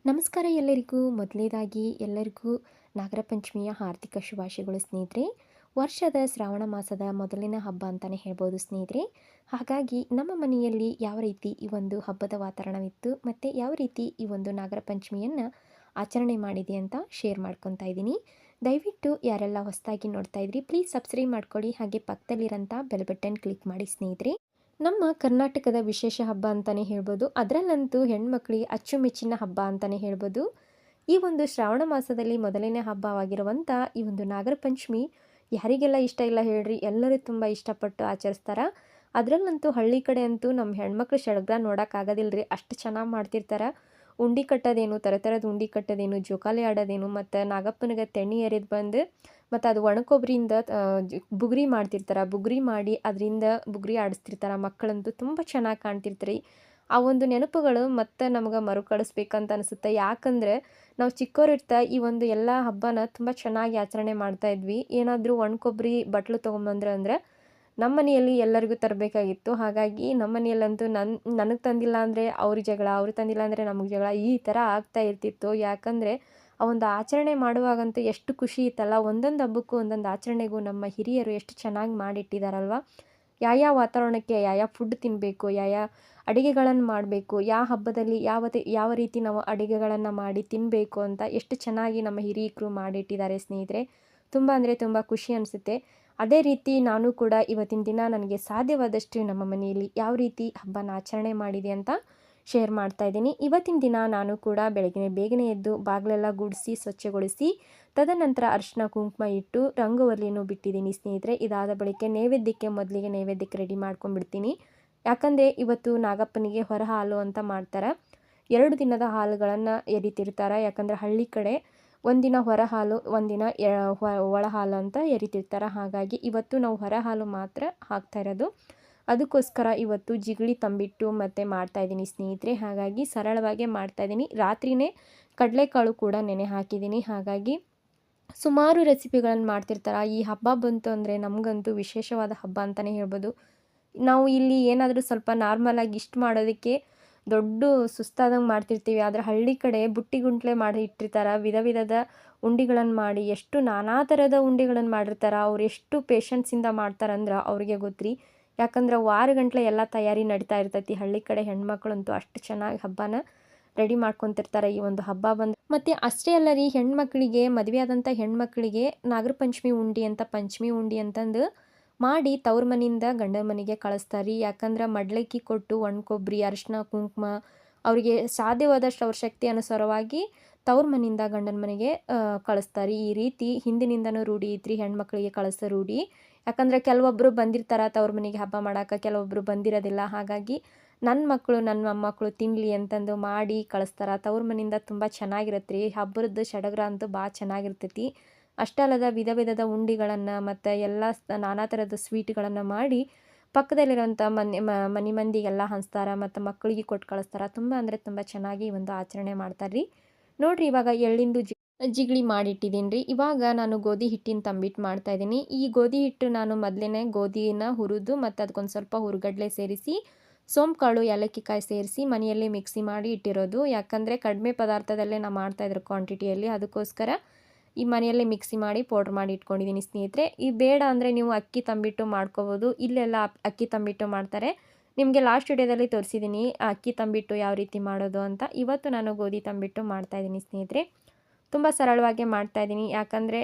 ನಮಸ್ಕಾರ ಎಲ್ಲರಿಗೂ. ಮೊದಲನೇದಾಗಿ ಎಲ್ಲರಿಗೂ ನಾಗರ ಪಂಚಮಿಯ ಹಾರ್ದಿಕ ಶುಭಾಶಯಗಳು ಸ್ನೇಹಿತರೆ. ವರ್ಷದ ಶ್ರಾವಣ ಮಾಸದ ಮೊದಲಿನ ಹಬ್ಬ ಅಂತಲೇ ಹೇಳ್ಬೋದು ಸ್ನೇಹಿತರೆ. ಹಾಗಾಗಿ ನಮ್ಮ ಮನೆಯಲ್ಲಿ ಯಾವ ರೀತಿ ಈ ಒಂದು ಹಬ್ಬದ ವಾತಾವರಣವಿತ್ತು ಮತ್ತು ಯಾವ ರೀತಿ ಈ ಒಂದು ನಾಗರ ಪಂಚಮಿಯನ್ನು ಆಚರಣೆ ಮಾಡಿದೆ ಅಂತ ಶೇರ್ ಮಾಡ್ಕೊತಾ ಇದ್ದೀನಿ. ದಯವಿಟ್ಟು ಯಾರೆಲ್ಲ ಹೊಸದಾಗಿ ನೋಡ್ತಾ ಇದ್ರಿ ಪ್ಲೀಸ್ ಸಬ್ಸ್ಕ್ರೈಬ್ ಮಾಡ್ಕೊಳ್ಳಿ, ಹಾಗೆ ಪಕ್ಕದಲ್ಲಿರೋಂಥ ಬೆಲ್ ಬಟನ್ ಕ್ಲಿಕ್ ಮಾಡಿ ಸ್ನೇಹಿತರೆ. ನಮ್ಮ ಕರ್ನಾಟಕದ ವಿಶೇಷ ಹಬ್ಬ ಅಂತಲೇ ಹೇಳ್ಬೋದು. ಅದರಲ್ಲಂತೂ ಹೆಣ್ಮಕ್ಳಿಗೆ ಅಚ್ಚುಮೆಚ್ಚಿನ ಹಬ್ಬ ಅಂತಲೇ ಹೇಳ್ಬೋದು. ಈ ಒಂದು ಶ್ರಾವಣ ಮಾಸದಲ್ಲಿ ಮೊದಲನೇ ಹಬ್ಬವಾಗಿರುವಂಥ ಈ ಒಂದು ನಾಗರ ಪಂಚಮಿ ಯಾರಿಗೆಲ್ಲ ಇಷ್ಟ ಇಲ್ಲ ಹೇಳ್ರಿ, ಎಲ್ಲರೂ ತುಂಬ ಇಷ್ಟಪಟ್ಟು ಆಚರಿಸ್ತಾರೆ. ಅದರಲ್ಲಂತೂ ಹಳ್ಳಿ ಕಡೆ ಅಂತೂ ನಮ್ಮ ಹೆಣ್ಮಕ್ಳು ಸಡಗರ ನೋಡೋಕ್ಕಾಗೋದಿಲ್ಲ ರೀ, ಅಷ್ಟು ಚೆನ್ನಾಗಿ ಮಾಡ್ತಿರ್ತಾರೆ. ಉಂಡೆ ಕಟ್ಟೋದೇನು, ಥರದ ಉಂಡೆ ಕಟ್ಟೋದೇನು, ಜೋಕಾಲಿ ಆಡೋದೇನು, ಮತ್ತು ನಾಗಪ್ಪನಿಗೆ ತೆಣ್ಣೆ ಎರೆದು ಬಂದು ಮತ್ತು ಅದು ಒಣಕೊಬ್ಬರಿಯಿಂದ ಬುಗುರಿ ಮಾಡ್ತಿರ್ತಾರೆ. ಬುಗುರಿ ಮಾಡಿ ಅದರಿಂದ ಬುಗುರಿ ಆಡಿಸ್ತಿರ್ತಾರೆ. ಮಕ್ಕಳಂತೂ ತುಂಬ ಚೆನ್ನಾಗಿ ಕಾಣ್ತಿರ್ತಾರೆ. ಆ ಒಂದು ನೆನಪುಗಳು ಮತ್ತೆ ನಮ್ಗೆ ಮರುಕಳಿಸ್ಬೇಕಂತ ಅನಿಸುತ್ತೆ. ಯಾಕಂದರೆ ನಾವು ಚಿಕ್ಕವರಿರ್ತಾ ಈ ಒಂದು ಎಲ್ಲ ಹಬ್ಬನ ತುಂಬ ಚೆನ್ನಾಗಿ ಆಚರಣೆ ಮಾಡ್ತಾಯಿದ್ವಿ. ಏನಾದರೂ ಒಣಕೊಬ್ಬರಿ ಬಟ್ಲು ತೊಗೊಂಬಂದ್ರೆ ಅಂದರೆ ನಮ್ಮ ಮನೆಯಲ್ಲಿ ಎಲ್ಲರಿಗೂ ತರಬೇಕಾಗಿತ್ತು. ಹಾಗಾಗಿ ನಮ್ಮ ಮನೆಯಲ್ಲಂತೂ ನನಗೆ ತಂದಿಲ್ಲ ಅಂದರೆ ಅವ್ರಿಗೆ ಜಗಳ, ಅವ್ರು ತಂದಿಲ್ಲ ಅಂದರೆ ನಮಗೆ ಜಗಳ, ಈ ಥರ ಆಗ್ತಾ ಇರ್ತಿತ್ತು. ಯಾಕಂದರೆ ಆ ಒಂದು ಆಚರಣೆ ಮಾಡುವಾಗಂತೂ ಎಷ್ಟು ಖುಷಿ ಇತ್ತಲ್ಲ. ಒಂದೊಂದು ಹಬ್ಬಕ್ಕೂ ಒಂದೊಂದು ಆಚರಣೆಗೂ ನಮ್ಮ ಹಿರಿಯರು ಎಷ್ಟು ಚೆನ್ನಾಗಿ ಮಾಡಿಟ್ಟಿದ್ದಾರಲ್ವ. ಯಾವ ವಾತಾವರಣಕ್ಕೆ ಯಾವ ಫುಡ್ ತಿನ್ನಬೇಕು, ಯಾವ ಅಡುಗೆಗಳನ್ನು ಮಾಡಬೇಕು, ಯಾವ ಹಬ್ಬದಲ್ಲಿ ಯಾವ ರೀತಿ ನಾವು ಅಡುಗೆಗಳನ್ನು ಮಾಡಿ ತಿನ್ನಬೇಕು ಅಂತ ಎಷ್ಟು ಚೆನ್ನಾಗಿ ನಮ್ಮ ಹಿರಿಯರು ಮಾಡಿಟ್ಟಿದ್ದಾರೆ ಸ್ನೇಹಿತರೆ. ತುಂಬ ಅಂದರೆ ತುಂಬ ಖುಷಿ ಅನಿಸುತ್ತೆ. ಅದೇ ರೀತಿ ನಾನು ಕೂಡ ಇವತ್ತಿನ ದಿನ ನನಗೆ ಸಾಧ್ಯವಾದಷ್ಟು ನಮ್ಮ ಮನೆಯಲ್ಲಿ ಯಾವ ರೀತಿ ಹಬ್ಬನ ಆಚರಣೆ ಮಾಡಿದೆ ಅಂತ ಶೇರ್ ಮಾಡ್ತಾ ಇದ್ದೀನಿ. ಇವತ್ತಿನ ದಿನ ನಾನು ಕೂಡ ಬೆಳಗ್ಗೆ ಬೇಗನೆ ಎದ್ದು ಬಾಗಿಲೆಲ್ಲ ಗುಡಿಸಿ ಸ್ವಚ್ಛಗೊಳಿಸಿ ತದನಂತರ ಅರಿಶಿನ ಕುಂಕುಮ ಇಟ್ಟು ರಂಗೋಲಿಯನ್ನು ಬಿಟ್ಟಿದ್ದೀನಿ ಸ್ನೇಹಿತರೆ. ಇದಾದ ಬಳಿಕ ಮೊದಲಿಗೆ ನೈವೇದ್ಯಕ್ಕೆ ರೆಡಿ ಮಾಡ್ಕೊಂಡ್ಬಿಡ್ತೀನಿ. ಯಾಕಂದರೆ ಇವತ್ತು ನಾಗಪ್ಪನಿಗೆ ಹೊರ ಹಾಲು ಅಂತ ಮಾಡ್ತಾರೆ. 2 ದಿನದ ಹಾಲುಗಳನ್ನು ಎರಿತಿರ್ತಾರೆ. ಯಾಕಂದರೆ ಹಳ್ಳಿ ಕಡೆ ಒಂದಿನ ಹೊರ ಹಾಲು, ಒಂದಿನ ಒಳ ಹಾಲು ಅಂತ ಎರಿತಿರ್ತಾರೆ. ಹಾಗಾಗಿ ಇವತ್ತು ನಾವು ಹೊರ ಹಾಲು ಮಾತ್ರ ಹಾಕ್ತಾ ಇರೋದು. ಅದಕ್ಕೋಸ್ಕರ ಇವತ್ತು ಜಿಗಳಿ ತಂಬಿಟ್ಟು ಮತ್ತು ಮಾಡ್ತಾಯಿದ್ದೀನಿ ಸ್ನೇಹಿತರೆ. ಹಾಗಾಗಿ ಸರಳವಾಗಿ ಮಾಡ್ತಾಯಿದ್ದೀನಿ. ರಾತ್ರಿಯೇ ಕಡಲೆಕಾಳು ಕೂಡ ನೆನೆ ಹಾಕಿದ್ದೀನಿ. ಹಾಗಾಗಿ ಸುಮಾರು ರೆಸಿಪಿಗಳನ್ನು ಮಾಡ್ತಿರ್ತಾರೆ. ಈ ಹಬ್ಬ ಬಂತು ಅಂದರೆ ನಮಗಂತೂ ವಿಶೇಷವಾದ ಹಬ್ಬ ಅಂತಲೇ ಹೇಳ್ಬೋದು. ನಾವು ಇಲ್ಲಿ ಏನಾದರೂ ಸ್ವಲ್ಪ ನಾರ್ಮಲಾಗಿ ಇಷ್ಟು ಮಾಡೋದಕ್ಕೆ ದೊಡ್ಡ ಸುಸ್ತಾದಂಗೆ ಮಾಡ್ತಿರ್ತೀವಿ. ಆದರೆ ಹಳ್ಳಿ ಕಡೆ ಬುಟ್ಟಿ ಗುಂಟ್ಲೆ ಮಾಡಿ ಇಟ್ಟಿರ್ತಾರೆ. ವಿಧ ವಿಧದ ಉಂಡೆಗಳನ್ನು ಮಾಡಿ ಎಷ್ಟು ನಾನಾ ಥರದ ಉಂಡೆಗಳನ್ನು ಮಾಡಿರ್ತಾರೆ. ಅವ್ರು ಎಷ್ಟು ಪೇಷನ್ಸಿಂದ ಮಾಡ್ತಾರಂದ್ರೆ ಅವ್ರಿಗೆ ಗೊತ್ತ್ರಿ. ಯಾಕಂದ್ರೆ ವಾರಗಂಟ್ಲೆ ಎಲ್ಲ ತಯಾರಿ ನಡೀತಾ ಇರ್ತೈತಿ. ಹಳ್ಳಿ ಕಡೆ ಹೆಣ್ಮಕ್ಳಂತೂ ಅಷ್ಟು ಚೆನ್ನಾಗಿ ಹಬ್ಬನ ರೆಡಿ ಮಾಡ್ಕೊತಿರ್ತಾರೆ ಈ ಒಂದು ಹಬ್ಬ ಬಂದು. ಮತ್ತು ಅಷ್ಟೇ ಅಲ್ಲ ರೀ, ಹೆಣ್ಮಕ್ಳಿಗೆ ಮದುವೆ ಆದಂಥ ಹೆಣ್ಮಕ್ಳಿಗೆ ನಾಗರ ಪಂಚಮಿ ಉಂಡೆ ಅಂತ, ಪಂಚಮಿ ಉಂಡೆ ಅಂತಂದು ಮಾಡಿ ತವ್ರ ಮನೆಯಿಂದ ಗಂಡನ ಮನೆಗೆ ಕಳಿಸ್ತಾರೆ. ಯಾಕಂದ್ರೆ ಮಡ್ಲಕ್ಕಿ ಕೊಟ್ಟು ಒಣಕೊಬ್ಬರಿ, ಅರಿಶಿನ ಕುಂಕುಮ ಅವರಿಗೆ ಸಾಧ್ಯವಾದಷ್ಟು ಅವ್ರ ಶಕ್ತಿ ಅನುಸಾರವಾಗಿ ತವ್ರ ಮನೆಯಿಂದ ಗಂಡನ ಮನೆಗೆ ಕಳಿಸ್ತಾರೆ. ಈ ರೀತಿ ಹಿಂದಿನಿಂದನೂ ರೂಢಿ ಐತ್ರಿ, ಹೆಣ್ಮಕ್ಳಿಗೆ ಕಳಿಸೋ ರೂಢಿ. ಯಾಕಂದರೆ ಕೆಲವೊಬ್ಬರು ಬಂದಿರ್ತಾರೆ ತವ್ರ ಮನೆಗೆ ಹಬ್ಬ ಮಾಡೋಕೆ, ಕೆಲವೊಬ್ಬರು ಬಂದಿರೋದಿಲ್ಲ. ಹಾಗಾಗಿ ನನ್ನ ಮಕ್ಕಳು ನನ್ನ ಮೊಮ್ಮಕ್ಕಳು ತಿನ್ನಲಿ ಅಂತಂದು ಮಾಡಿ ಕಳಿಸ್ತಾರೆ. ತವ್ರ ಮನೆಯಿಂದ ತುಂಬ ಚೆನ್ನಾಗಿರುತ್ತೆ ರೀ. ಹಬ್ಬದ ಸಡಗರ ಅಂತೂ ಭಾಳ ಚೆನ್ನಾಗಿರ್ತೈತಿ. ಅಷ್ಟೇ ಅಲ್ಲದ ವಿಧ ವಿಧದ ಉಂಡೆಗಳನ್ನು ಮತ್ತು ಎಲ್ಲ ನಾನಾ ಥರದ ಸ್ವೀಟ್ಗಳನ್ನು ಮಾಡಿ ಪಕ್ಕದಲ್ಲಿರೋಂಥ ಮನೆ ಮಂದಿಗೆಲ್ಲ ಹಂಚ್ತಾರೆ ಮತ್ತು ಮಕ್ಕಳಿಗೆ ಕೊಟ್ಟು ಕಳಿಸ್ತಾರೆ. ತುಂಬ ಅಂದರೆ ತುಂಬ ಚೆನ್ನಾಗಿ ಒಂದು ಆಚರಣೆ ಮಾಡ್ತಾರೆ ರೀ. ನೋಡಿರಿ, ಇವಾಗ ಎಳ್ಳಿಂದು ಜಿಗಳಿ ಮಾಡಿಟ್ಟಿದ್ದೀನಿ ರೀ. ಇವಾಗ ನಾನು ಗೋಧಿ ಹಿಟ್ಟಿನ ತಂಬಿಟ್ಟು ಮಾಡ್ತಾಯಿದ್ದೀನಿ. ಈ ಗೋಧಿ ಹಿಟ್ಟು ನಾನು ಮೊದಲೇ ಗೋಧಿನ ಹುರಿದು ಮತ್ತು ಅದಕ್ಕೊಂದು ಸ್ವಲ್ಪ ಹುರ್ಗಡ್ಲೆ ಸೇರಿಸಿ, ಸೋಂಪುಕಾಳು, ಏಲಕ್ಕಿ ಕಾಯಿ ಸೇರಿಸಿ ಮನೆಯಲ್ಲೇ ಮಿಕ್ಸಿ ಮಾಡಿ ಇಟ್ಟಿರೋದು. ಯಾಕಂದರೆ ಕಡಿಮೆ ಪದಾರ್ಥದಲ್ಲೇ ನಾನು ಮಾಡ್ತಾಯಿದ್ರು ಕ್ವಾಂಟಿಟಿಯಲ್ಲಿ. ಅದಕ್ಕೋಸ್ಕರ ಈ ಮನೆಯಲ್ಲೇ ಮಿಕ್ಸಿ ಮಾಡಿ ಪೌಡ್ರ್ ಮಾಡಿ ಇಟ್ಕೊಂಡಿದ್ದೀನಿ ಸ್ನೇಹಿತರೆ. ಈ ಬೇಡ ಅಂದರೆ ನೀವು ಅಕ್ಕಿ ತಂಬಿಟ್ಟು ಮಾಡ್ಕೋಬೋದು. ಇಲ್ಲೆಲ್ಲ ಅಕ್ಕಿ ತಂಬಿಟ್ಟು ಮಾಡ್ತಾರೆ. ನಿಮಗೆ ಲಾಸ್ಟ್ ವಿಡಿಯೋದಲ್ಲಿ ತೋರಿಸಿದ್ದೀನಿ ಅಕ್ಕಿ ತಂಬಿಟ್ಟು ಯಾವ ರೀತಿ ಮಾಡೋದು ಅಂತ. ಇವತ್ತು ನಾನು ಗೋಧಿ ತಂಬಿಟ್ಟು ಮಾಡ್ತಾಯಿದ್ದೀನಿ ಸ್ನೇಹಿತರೆ. ತುಂಬ ಸರಳವಾಗಿ ಮಾಡ್ತಾಯಿದ್ದೀನಿ. ಯಾಕಂದರೆ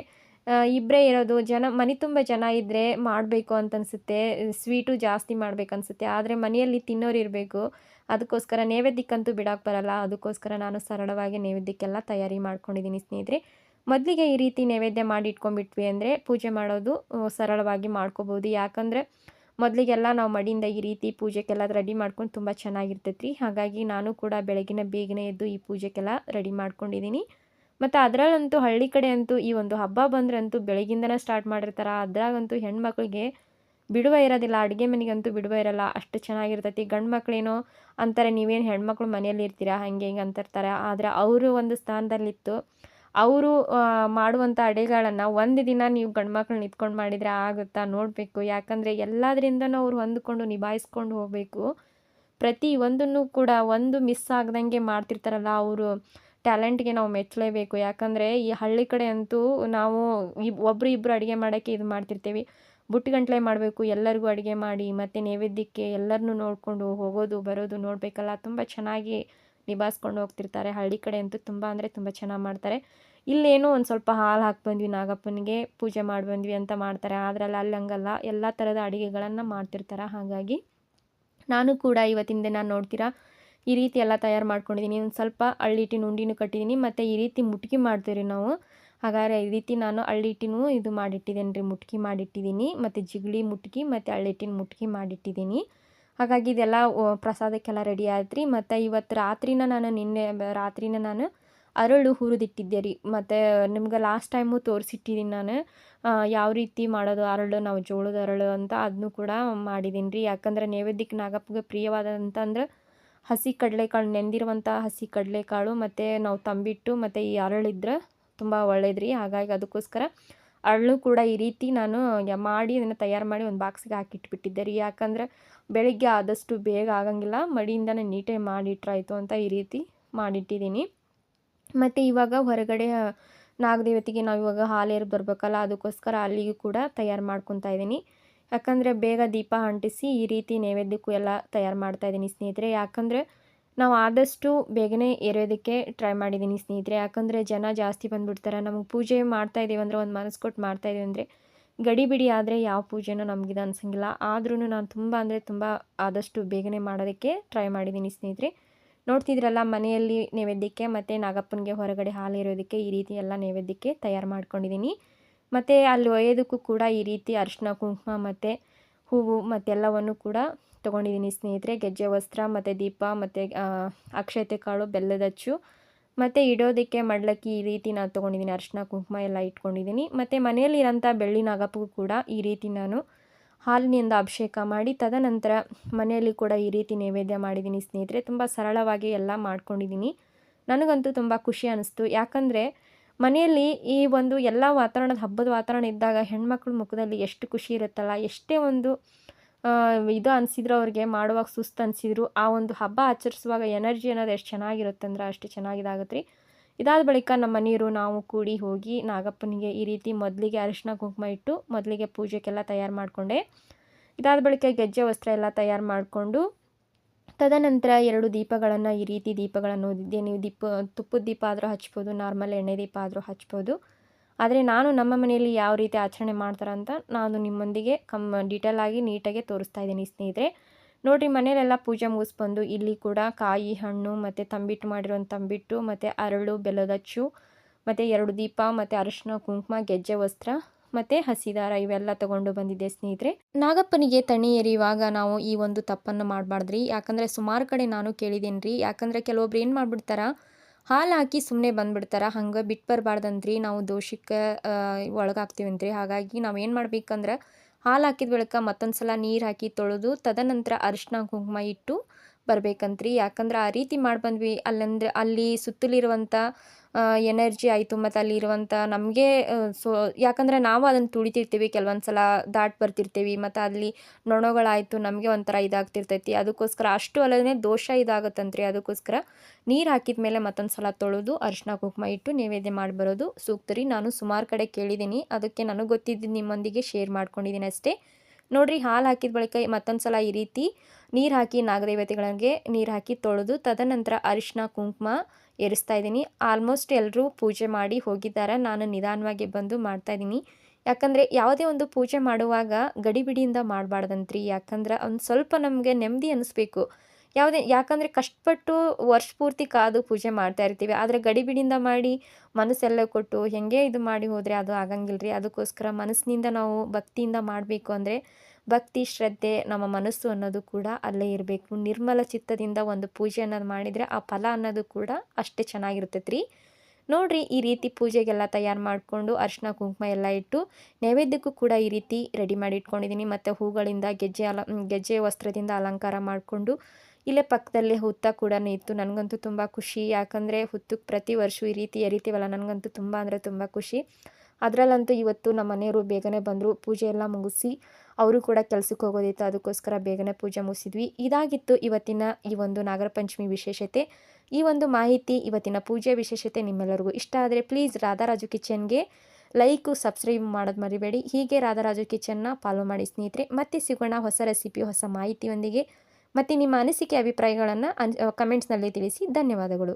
ಇಬ್ಬರೇ ಇರೋದು, ಮನೆ ತುಂಬ ಜನ ಇದ್ದರೆ ಮಾಡಬೇಕು ಅಂತ ಅನಿಸುತ್ತೆ, ಸ್ವೀಟು ಜಾಸ್ತಿ ಮಾಡ್ಬೇಕನ್ಸುತ್ತೆ. ಆದರೆ ಮನೆಯಲ್ಲಿ ತಿನ್ನೋರು ಇರಬೇಕು. ಅದಕ್ಕೋಸ್ಕರ ನೈವೇದ್ಯಕ್ಕಂತೂ ಬಿಡೋಕ್ಕೆ ಬರೋಲ್ಲ. ಅದಕ್ಕೋಸ್ಕರ ನಾನು ಸರಳವಾಗಿ ನೈವೇದ್ಯಕ್ಕೆಲ್ಲ ತಯಾರಿ ಮಾಡ್ಕೊಂಡಿದ್ದೀನಿ ಸ್ನೇಹಿತರೆ. ಮೊದಲಿಗೆ ಈ ರೀತಿ ನೈವೇದ್ಯ ಮಾಡಿ ಇಟ್ಕೊಂಡ್ಬಿಟ್ವಿ ಅಂದರೆ ಪೂಜೆ ಮಾಡೋದು ಸರಳವಾಗಿ ಮಾಡ್ಕೋಬೋದು. ಯಾಕಂದರೆ ಮೊದಲಿಗೆಲ್ಲ ನಾವು ಮಡಿಯಿಂದ ಈ ರೀತಿ ಪೂಜೆಗೆಲ್ಲ ರೆಡಿ ಮಾಡ್ಕೊಂಡು ತುಂಬ ಚೆನ್ನಾಗಿರ್ತೈತೆ ರೀ. ಹಾಗಾಗಿ ನಾನು ಕೂಡ ಬೇಗನೆ ಎದ್ದು ಈ ಪೂಜೆಗೆಲ್ಲ ರೆಡಿ ಮಾಡ್ಕೊಂಡಿದ್ದೀನಿ. ಮತ್ತು ಅದರಲ್ಲಂತೂ ಹಳ್ಳಿ ಕಡೆ ಅಂತೂ ಈ ಒಂದು ಹಬ್ಬ ಬಂದ್ರಂತೂ ಬೆಳಗ್ಗಿಂದನೇ ಸ್ಟಾರ್ಟ್ ಮಾಡಿರ್ತಾರೆ. ಅದ್ರಾಗಂತೂ ಹೆಣ್ಮಕ್ಳಿಗೆ ಬಿಡುವ ಇರೋದಿಲ್ಲ, ಅಡುಗೆ ಮನೆಗಂತೂ ಬಿಡುವ ಇರೋಲ್ಲ, ಅಷ್ಟು ಚೆನ್ನಾಗಿರ್ತೈತಿ. ಗಂಡು ಮಕ್ಕಳೇನೋ ಅಂತಾರೆ, ನೀವೇನು ಹೆಣ್ಮಕ್ಳು ಮನೆಯಲ್ಲಿ ಇರ್ತೀರಾ ಹಾಗೆ ಹಿಂಗೆ ಅಂತಿರ್ತಾರೆ. ಆದರೆ ಅವರು ಒಂದು ಸ್ಥಾನದಲ್ಲಿತ್ತು ಅವರು ಮಾಡುವಂಥ ಅಡುಗೆಗಳನ್ನು ಒಂದು ದಿನ ನೀವು ಗಂಡು ಮಕ್ಳು ನಿಂತ್ಕೊಂಡು ಮಾಡಿದರೆ ಆಗುತ್ತಾ ನೋಡಬೇಕು. ಯಾಕಂದರೆ ಎಲ್ಲದರಿಂದನೂ ಅವ್ರು ಹೊಂದ್ಕೊಂಡು ನಿಭಾಯಿಸ್ಕೊಂಡು ಹೋಗಬೇಕು. ಪ್ರತಿ ಒಂದನ್ನು ಕೂಡ ಒಂದು ಮಿಸ್ ಆಗ್ದಂಗೆ ಮಾಡ್ತಿರ್ತಾರಲ್ಲ ಅವರು. ಟ್ಯಾಲೆಂಟ್‌ಗೆ ನಾವು ಮೆಚ್ಚಲೇಬೇಕು. ಯಾಕಂದರೆ ಈ ಹಳ್ಳಿ ಕಡೆ ಅಂತೂ ನಾವು ಒಬ್ಬರು ಇಬ್ಬರು ಅಡುಗೆ ಮಾಡೋಕ್ಕೆ ಇದು ಮಾಡ್ತಿರ್ತೀವಿ. ಬುಟ್ಟಿಗಟ್ಟಲೆ ಮಾಡಬೇಕು, ಎಲ್ಲರಿಗೂ ಅಡುಗೆ ಮಾಡಿ ಮತ್ತು ನೈವೇದ್ಯಕ್ಕೆ ಎಲ್ಲರನ್ನೂ ನೋಡಿಕೊಂಡು ಹೋಗೋದು ಬರೋದು ನೋಡಬೇಕಲ್ಲ, ತುಂಬ ಚೆನ್ನಾಗಿ ನಿಭಾಯಿಸ್ಕೊಂಡು ಹೋಗ್ತಿರ್ತಾರೆ. ಹಳ್ಳಿ ಕಡೆ ಅಂತೂ ತುಂಬ ಅಂದರೆ ತುಂಬ ಚೆನ್ನಾಗಿ ಮಾಡ್ತಾರೆ. ಇಲ್ಲೇನೋ ಒಂದು ಸ್ವಲ್ಪ ಹಾಲು ಹಾಕಿ ಬಂದ್ವಿ, ನಾಗಪ್ಪನಿಗೆ ಪೂಜೆ ಮಾಡಿ ಬಂದ್ವಿ ಅಂತ ಮಾಡ್ತಾರೆ. ಆದರೆ ಅಲ್ಲಿ ಹಂಗಲ್ಲ, ಎಲ್ಲ ಥರದ ಅಡುಗೆಗಳನ್ನು ಮಾಡ್ತಿರ್ತಾರೆ. ಹಾಗಾಗಿ ನಾನು ಕೂಡ ಇವತ್ತಿನ ದಿನ ನೋಡ್ತೀರಾ ಈ ರೀತಿ ಎಲ್ಲ ತಯಾರು ಮಾಡ್ಕೊಂಡಿದ್ದೀನಿ. ಒಂದು ಸ್ವಲ್ಪ ಅಳ್ಳಿಟ್ಟಿನ ಉಂಡಿನೂ ಕಟ್ಟಿದ್ದೀನಿ ಮತ್ತು ಈ ರೀತಿ ಮುಟ್ಗಿ ಮಾಡ್ತೀವಿ ನಾವು. ಹಾಗಾದ್ರೆ ಈ ರೀತಿ ನಾನು ಅಳ್ಳಿಟ್ಟಿನೂ ಇದು ಮಾಡಿಟ್ಟಿದ್ದೇನೆ ರೀ, ಮುಟ್ಗಿ ಮಾಡಿಟ್ಟಿದ್ದೀನಿ ಮತ್ತು ಜಿಗಳಿ ಮುಟ್ಗಿ ಮತ್ತು ಅಳ್ಳಿಟ್ಟಿನ ಮುಟ್ಗಿ ಮಾಡಿಟ್ಟಿದ್ದೀನಿ. ಹಾಗಾಗಿ ಇದೆಲ್ಲ ಪ್ರಸಾದಕ್ಕೆಲ್ಲ ರೆಡಿ ಆಯ್ತು ರೀ. ಮತ್ತು ಇವತ್ತು ರಾತ್ರಿನ ನಾನು ರಾತ್ರಿನ ನಾನು ಅರಳು ಹುರಿದಿಟ್ಟಿದ್ದೆ ರೀ. ಮತ್ತು ನಿಮ್ಗೆ ಲಾಸ್ಟ್ ಟೈಮು ತೋರಿಸಿಟ್ಟಿದ್ದೀನಿ ನಾನು ಯಾವ ರೀತಿ ಮಾಡೋದು ಅರಳು, ನಾವು ಜೋಳದ ಅರಳು ಅಂತ ಅದನ್ನು ಕೂಡ ಮಾಡಿದ್ದೀನಿ ರೀ. ಯಾಕಂದರೆ ನೈವೇದ್ಯಕ್ಕೆ ನಾಗಪ್ಪಗೆ ಪ್ರಿಯವಾದಂತಂದ್ರೆ ಹಸಿ ಕಡಲೆಕಾಳು, ನೆಂದಿರುವಂಥ ಹಸಿ ಕಡಲೆಕಾಳು ಮತ್ತು ನಾವು ತಂಬಿಟ್ಟು ಮತ್ತು ಈ ಅರಳಿದ್ರೆ ತುಂಬ ಒಳ್ಳೇದು ರೀ. ಹಾಗಾಗಿ ಅದಕ್ಕೋಸ್ಕರ ಅರಳು ಕೂಡ ಈ ರೀತಿ ನಾನು ಮಾಡಿ ಅದನ್ನು ತಯಾರು ಮಾಡಿ ಒಂದು ಬಾಕ್ಸಿಗೆ ಹಾಕಿಟ್ಬಿಟ್ಟಿದ್ದೆ ರೀ. ಯಾಕಂದರೆ ಬೆಳಿಗ್ಗೆ ಆದಷ್ಟು ಬೇಗ ಆಗಂಗಿಲ್ಲ, ಮಡಿಯಿಂದನೇ ನೀಟಾಗಿ ಮಾಡಿಟ್ರಾಯ್ತು ಅಂತ ಈ ರೀತಿ ಮಾಡಿಟ್ಟಿದ್ದೀನಿ. ಮತ್ತು ಇವಾಗ ಹೊರಗಡೆ ನಾಗದೇವತೆಗೆ ನಾವು ಇವಾಗ ಹಾಲೇರಿ ಬರಬೇಕಲ್ಲ, ಅದಕ್ಕೋಸ್ಕರ ಅಲ್ಲಿಗೂ ಕೂಡ ತಯಾರು ಮಾಡ್ಕೊತಾ ಇದ್ದೀನಿ. ಯಾಕಂದರೆ ಬೇಗ ದೀಪ ಅಂಟಿಸಿ ಈ ರೀತಿ ನೈವೇದ್ಯಕ್ಕೂ ಎಲ್ಲ ತಯಾರು ಮಾಡ್ತಾಯಿದ್ದೀನಿ ಸ್ನೇಹಿತರೆ. ಯಾಕಂದರೆ ನಾವು ಆದಷ್ಟು ಬೇಗನೆ ಎರೆಯೋದಕ್ಕೆ ಟ್ರೈ ಮಾಡಿದ್ದೀನಿ ಸ್ನೇಹಿತರೆ. ಯಾಕಂದರೆ ಜನ ಜಾಸ್ತಿ ಬಂದುಬಿಡ್ತಾರೆ. ನಮಗೆ ಪೂಜೆ ಮಾಡ್ತಾಯಿದ್ದೀವಿ ಅಂದರೆ ಒಂದು ಮನಸ್ಸು ಕೊಟ್ಟು ಮಾಡ್ತಾಯಿದ್ದೀವಿ ಅಂದರೆ ಗಡಿಬಿಡಿ ಆದರೆ ಯಾವ ಪೂಜೆನೂ ನಮಗಿದು ಅನಿಸಂಗಿಲ್ಲ. ಆದ್ರೂ ನಾನು ತುಂಬ ಅಂದರೆ ತುಂಬ ಆದಷ್ಟು ಬೇಗನೆ ಮಾಡೋದಕ್ಕೆ ಟ್ರೈ ಮಾಡಿದ್ದೀನಿ ಸ್ನೇಹಿತರೆ. ನೋಡ್ತಿದ್ರಲ್ಲ, ಮನೆಯಲ್ಲಿ ನೈವೇದ್ಯಕ್ಕೆ ಮತ್ತು ನಾಗಪ್ಪನಿಗೆ ಹೊರಗಡೆ ಹಾಲು ಎರೆಯೋದಕ್ಕೆ ಈ ರೀತಿ ಎಲ್ಲ ನೈವೇದ್ಯಕ್ಕೆ ತಯಾರು ಮಾಡ್ಕೊಂಡಿದ್ದೀನಿ. ಮತ್ತು ಅಲ್ಲಿ ಒಯ್ಯೋದಕ್ಕೂ ಕೂಡ ಈ ರೀತಿ ಅರಿಶಿನ ಕುಂಕುಮ ಮತ್ತು ಹೂವು ಮತ್ತೆಲ್ಲವನ್ನು ಕೂಡ ತೊಗೊಂಡಿದ್ದೀನಿ ಸ್ನೇಹಿತರೆ. ಗೆಜ್ಜೆ ವಸ್ತ್ರ ಮತ್ತು ದೀಪ ಮತ್ತು ಅಕ್ಷತೆ ಕಾಳು, ಬೆಲ್ಲದ ಅಚ್ಚು ಮತ್ತು ಇಡೋದಕ್ಕೆ ಮಡ್ಲಕ್ಕಿ ಈ ರೀತಿ ನಾನು ತೊಗೊಂಡಿದ್ದೀನಿ. ಅರಿಶಿನ ಕುಂಕುಮ ಎಲ್ಲ ಇಟ್ಕೊಂಡಿದ್ದೀನಿ. ಮತ್ತು ಮನೆಯಲ್ಲಿರೋಂಥ ಬೆಳ್ಳಿ ನಾಗಪ್ಪಗೂ ಕೂಡ ಈ ರೀತಿ ನಾನು ಹಾಲಿನಿಂದ ಅಭಿಷೇಕ ಮಾಡಿ ತದನಂತರ ಮನೆಯಲ್ಲಿ ಕೂಡ ಈ ರೀತಿ ನೈವೇದ್ಯ ಮಾಡಿದ್ದೀನಿ ಸ್ನೇಹಿತರೆ. ತುಂಬ ಸರಳವಾಗಿ ಎಲ್ಲ ಮಾಡ್ಕೊಂಡಿದ್ದೀನಿ. ನನಗಂತೂ ತುಂಬ ಖುಷಿ ಅನ್ನಿಸ್ತು. ಯಾಕಂದರೆ ಮನೆಯಲ್ಲಿ ಈ ಒಂದು ಎಲ್ಲ ಹಬ್ಬದ ವಾತಾವರಣ ಇದ್ದಾಗ ಹೆಣ್ಮಕ್ಳ ಮುಖದಲ್ಲಿ ಎಷ್ಟು ಖುಷಿ ಇರುತ್ತಲ್ಲ. ಎಷ್ಟೇ ಒಂದು ಇದು ಅನಿಸಿದ್ರು ಅವ್ರಿಗೆ, ಮಾಡುವಾಗ ಸುಸ್ತು ಅನಿಸಿದ್ರು, ಆ ಒಂದು ಹಬ್ಬ ಆಚರಿಸುವಾಗ ಎನರ್ಜಿ ಅನ್ನೋದು ಎಷ್ಟು ಚೆನ್ನಾಗಿರುತ್ತೆ ಅಂದ್ರೆ ಅಷ್ಟು ಚೆನ್ನಾಗಿದಾಗುತ್ತೆ ರೀ. ಇದಾದ ಬಳಿಕ ನಮ್ಮ ಮನೆಯವರು ನಾವು ಕೂಡಿ ಹೋಗಿ ನಾಗಪ್ಪನಿಗೆ ಈ ರೀತಿ ಮೊದಲಿಗೆ ಅರಿಶಿನ ಕುಂಕುಮ ಇಟ್ಟು ಮೊದಲಿಗೆ ಪೂಜೆಗೆಲ್ಲ ತಯಾರು ಮಾಡಿಕೊಂಡೆ. ಇದಾದ ಬಳಿಕ ಗೆಜ್ಜೆ ವಸ್ತ್ರ ಎಲ್ಲ ತಯಾರು ಮಾಡಿಕೊಂಡು ತದನಂತರ 2 ದೀಪಗಳನ್ನು ಈ ರೀತಿ ದೀಪಗಳನ್ನು ಓದಿದ್ದೆ. ನೀವು ತುಪ್ಪದ ದೀಪ ಆದರೂ ಹಚ್ಬೋದು, ನಾರ್ಮಲ್ ಎಣ್ಣೆ ದೀಪ ಆದರೂ ಹಚ್ಬೋದು. ಆದರೆ ನಾನು ನಮ್ಮ ಮನೆಯಲ್ಲಿ ಯಾವ ರೀತಿ ಆಚರಣೆ ಮಾಡ್ತಾರಂತ ನಾನು ನಿಮ್ಮೊಂದಿಗೆ ಡೀಟೇಲಾಗಿ ನೀಟಾಗಿ ತೋರಿಸ್ತಾ ಇದ್ದೀನಿ ಸ್ನೇಹಿತರೆ. ನೋಡಿರಿ, ಮನೆಯಲ್ಲೆಲ್ಲ ಪೂಜೆ ಮುಗಿಸ್ಬಂದು ಇಲ್ಲಿ ಕೂಡ ಕಾಯಿ, ಹಣ್ಣು ಮತ್ತು ತಂಬಿಟ್ಟು ಮಾಡಿರೋಂಥ ತಂಬಿಟ್ಟು ಮತ್ತು ಅರಳು, ಬೆಲ್ಲದಚ್ಚು ಮತ್ತು 2 ದೀಪ ಮತ್ತು ಅರಿಶಿನ ಕುಂಕುಮ, ಗೆಜ್ಜೆ ವಸ್ತ್ರ ಮತ್ತು ಹಸಿ ದಾರ ಇವೆಲ್ಲ ತೊಗೊಂಡು ಬಂದಿದ್ದೆ ಸ್ನೇಹಿತರೆ. ನಾಗಪ್ಪನಿಗೆ ತಣಿ ಎರೆಯುವಾಗ ನಾವು ಈ ಒಂದು ತಪ್ಪನ್ನು ಮಾಡಬಾರ್ದ್ರಿ. ಯಾಕಂದರೆ ಸುಮಾರು ಕಡೆ ನಾನು ಕೇಳಿದ್ದೀನಿ ರೀ. ಯಾಕಂದರೆ ಕೆಲವೊಬ್ರು ಏನು ಮಾಡ್ಬಿಡ್ತಾರೆ, ಹಾಲು ಹಾಕಿ ಸುಮ್ಮನೆ ಬಂದುಬಿಡ್ತಾರೆ. ಹಂಗೆ ಬಿಟ್ಟು ಬರಬಾರ್ದಂತ್ರಿ, ನಾವು ದೋಷಕ್ಕೆ ಒಳಗಾಗ್ತೀವಂತ್ರಿ. ಹಾಗಾಗಿ ನಾವು ಏನು ಮಾಡ್ಬೇಕಂದ್ರೆ ಹಾಲು ಹಾಕಿದ ಬಳಿಕ ಮತ್ತೊಂದು ಸಲ ನೀರು ಹಾಕಿ ತೊಳೆದು ತದನಂತರ ಅರಿಶಿನ ಕುಂಕುಮ ಇಟ್ಟು ಬರಬೇಕಂತ್ರಿ. ಯಾಕಂದ್ರೆ ಆ ರೀತಿ ಮಾಡಿ ಬಂದ್ವಿ ಅಲ್ಲಂದ್ರೆ ಅಲ್ಲಿ ಸುತ್ತಲಿರುವಂಥ ಎನರ್ಜಿ ಆಯಿತು ಮತ್ತು ಅಲ್ಲಿರುವಂಥ ನಮಗೆ ಯಾಕಂದರೆ ನಾವು ಅದನ್ನು ತುಳಿತಿರ್ತೀವಿ, ಕೆಲವೊಂದು ಸಲ ದಾಟಿ ಬರ್ತಿರ್ತೀವಿ ಮತ್ತು ಅಲ್ಲಿ ನೊಣಗಳಾಯಿತು ನಮಗೆ ಒಂಥರ ಇದಾಗ್ತಿರ್ತೈತಿ. ಅದಕ್ಕೋಸ್ಕರ ಅಷ್ಟು ಅಲ್ಲದೇ ದೋಷ ಇದಾಗುತ್ತಂತ್ರಿ. ಅದಕ್ಕೋಸ್ಕರ ನೀರು ಹಾಕಿದ ಮೇಲೆ ಮತ್ತೊಂದು ಸಲ ತೊಳೆದು ಅರಿಶಿನ ಕುಂಕುಮ ಇಟ್ಟು ನೈವೇದ್ಯ ಮಾಡಿ ಬರೋದು ಸೂಕ್ತ ರೀ. ನಾನು ಸುಮಾರು ಕಡೆ ಕೇಳಿದ್ದೀನಿ, ಅದಕ್ಕೆ ನನಗೆ ಗೊತ್ತಿದ್ದು ನಿಮ್ಮೊಂದಿಗೆ ಶೇರ್ ಮಾಡ್ಕೊಂಡಿದ್ದೀನಿ ಅಷ್ಟೇ. ನೋಡಿರಿ, ಹಾಲು ಹಾಕಿದ ಬಳಿಕ ಮತ್ತೊಂದು ಸಲ ಈ ರೀತಿ ನೀರು ಹಾಕಿ ನಾಗದೇವತೆಗಳಿಗೆ ನೀರು ಹಾಕಿ ತೊಳೆದು ತದನಂತರ ಅರಿಶಿನ ಕುಂಕುಮ ಏರಿಸ್ತಾ ಇದ್ದೀನಿ. ಆಲ್ಮೋಸ್ಟ್ ಎಲ್ಲರೂ ಪೂಜೆ ಮಾಡಿ ಹೋಗಿದ್ದಾರೆ. ನಾನು ನಿಧಾನವಾಗಿ ಬಂದು ಮಾಡ್ತಾಯಿದ್ದೀನಿ. ಯಾಕಂದರೆ ಯಾವುದೇ ಒಂದು ಪೂಜೆ ಮಾಡುವಾಗ ಗಡಿಬಿಡಿಯಿಂದ ಮಾಡಬಾರ್ದಂತ್ರಿ. ಯಾಕಂದ್ರೆ ಒಂದು ಸ್ವಲ್ಪ ನಮಗೆ ನೆಮ್ಮದಿ ಅನ್ನಿಸ್ಬೇಕು. ಯಾಕಂದರೆ ಕಷ್ಟಪಟ್ಟು ವರ್ಷ ಪೂರ್ತಿ ಕಾದು ಪೂಜೆ ಮಾಡ್ತಾ ಇರ್ತೀವಿ. ಆದರೆ ಗಡಿಬಿಡಿಯಿಂದ ಮಾಡಿ ಮನಸ್ಸೆಲ್ಲ ಕೊಟ್ಟು ಹೆಂಗೆ ಇದು ಮಾಡಿ ಹೋದರೆ ಅದು ಆಗಂಗಿಲ್ಲ ರೀ. ಅದಕ್ಕೋಸ್ಕರ ಮನಸ್ಸಿನಿಂದ ನಾವು ಭಕ್ತಿಯಿಂದ ಮಾಡಬೇಕು. ಅಂದರೆ ಭಕ್ತಿ, ಶ್ರದ್ಧೆ, ನಮ್ಮ ಮನಸ್ಸು ಅನ್ನೋದು ಕೂಡ ಅಲ್ಲೇ ಇರಬೇಕು. ನಿರ್ಮಲ ಚಿತ್ತದಿಂದ ಒಂದು ಪೂಜೆ ಅನ್ನೋದು ಮಾಡಿದರೆ ಆ ಫಲ ಅನ್ನೋದು ಕೂಡ ಅಷ್ಟೇ ಚೆನ್ನಾಗಿರ್ತೈತೆ ರೀ. ನೋಡಿರಿ, ಈ ರೀತಿ ಪೂಜೆಗೆಲ್ಲ ತಯಾರು ಮಾಡಿಕೊಂಡು ಅರಿಶಿನ ಕುಂಕುಮ ಎಲ್ಲ ಇಟ್ಟು ನೈವೇದ್ಯಕ್ಕೂ ಕೂಡ ಈ ರೀತಿ ರೆಡಿ ಮಾಡಿ ಇಟ್ಕೊಂಡಿದ್ದೀನಿ. ಮತ್ತು ಹೂಗಳಿಂದ ಗೆಜ್ಜೆ ವಸ್ತ್ರದಿಂದ ಅಲಂಕಾರ ಮಾಡಿಕೊಂಡು ಇಲ್ಲೇ ಪಕ್ಕದಲ್ಲಿ ಹುತ್ತ ಕೂಡ ಇತ್ತು. ನನಗಂತೂ ತುಂಬ ಖುಷಿ. ಯಾಕಂದರೆ ಹುತ್ತಕ್ಕೆ ಪ್ರತಿ ವರ್ಷ ಈ ರೀತಿ ಎರಿತೀವಲ್ಲ, ನನಗಂತೂ ತುಂಬ ಅಂದರೆ ತುಂಬ ಖುಷಿ. ಅದರಲ್ಲಂತೂ ಇವತ್ತು ನಮ್ಮ ಮನೆಯವರು ಬೇಗನೆ ಬಂದರು. ಪೂಜೆ ಎಲ್ಲ ಮುಗಿಸಿ ಅವರು ಕೂಡ ಕೆಲ್ಸಕ್ಕೆ ಹೋಗೋದಿತ್ತು, ಅದಕ್ಕೋಸ್ಕರ ಬೇಗನೆ ಪೂಜೆ ಮುಗಿಸಿದ್ವಿ. ಇದಾಗಿತ್ತು ಇವತ್ತಿನ ಈ ಒಂದು ನಾಗರ ಪಂಚಮಿ ವಿಶೇಷತೆ. ಈ ಒಂದು ಮಾಹಿತಿ, ಇವತ್ತಿನ ಪೂಜೆ ವಿಶೇಷತೆ ನಿಮ್ಮೆಲ್ಲರಿಗೂ ಇಷ್ಟ ಆದರೆ ಪ್ಲೀಸ್ ರಾಧಾರಾಜು ಕಿಚನ್ಗೆ ಲೈಕು, ಸಬ್ಸ್ಕ್ರೈಬ್ ಮಾಡೋದು ಮರಿಬೇಡಿ. ಹೀಗೆ ರಾಧಾರಾಜು ಕಿಚನ್ನ ಫಾಲೋ ಮಾಡಿ ಸ್ನೇಹಿತರೆ. ಮತ್ತೆ ಸಿಗೋಣ ಹೊಸ ರೆಸಿಪಿ, ಹೊಸ ಮಾಹಿತಿಯೊಂದಿಗೆ. ಮತ್ತು ನಿಮ್ಮ ಅನಿಸಿಕೆ ಅಭಿಪ್ರಾಯಗಳನ್ನು ಕಮೆಂಟ್ಸ್ನಲ್ಲಿ ತಿಳಿಸಿ. ಧನ್ಯವಾದಗಳು.